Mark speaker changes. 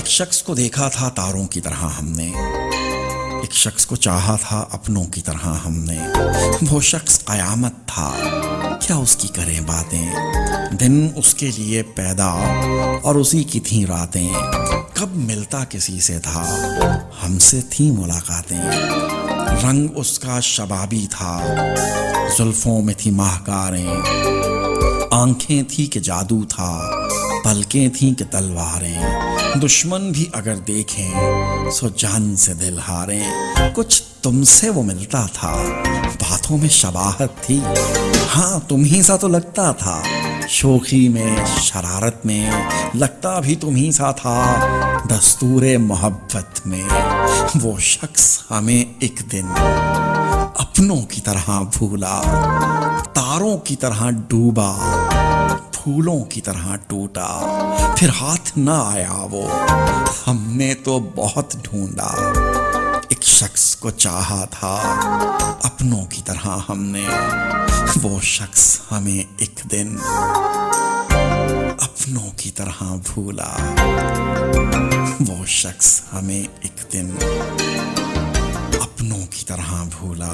Speaker 1: ایک شخص کو دیکھا تھا تاروں کی طرح ہم نے، ایک شخص کو چاہا تھا اپنوں کی طرح ہم نے، وہ شخص قیامت تھا، کیا اس کی کریں باتیں، دن اس کے لیے پیدا اور اسی کی تھیں راتیں، کب ملتا کسی سے تھا، ہم سے تھیں ملاقاتیں، رنگ اس کا شبابی تھا، زلفوں میں تھی ماہکاریں، آنکھیں تھی کہ جادو تھا، پلکیں تھیں کہ تلواریں، دشمن بھی اگر دیکھیں سو جان سے دل ہاریں، کچھ تم سے وہ ملتا تھا، باتوں میں شباہت تھی، ہاں تم ہی سا تو لگتا تھا، شوخی میں شرارت میں لگتا بھی تم ہی سا تھا، دستور محبت میں وہ شخص ہمیں ایک دن اپنوں کی طرح بھولا، تاروں کی طرح ڈوبا، پھولوں کی طرح ٹوٹا، پھر ہاتھ نہ آیا وہ، ہم نے تو بہت ڈھونڈا، ایک شخص کو چاہا تھا اپنوں کی طرح ہم نے، وہ شخص ہمیں ایک دن اپنوں کی طرح بھولا، وہ شخص ہمیں ایک دن اپنوں کی طرح بھولا۔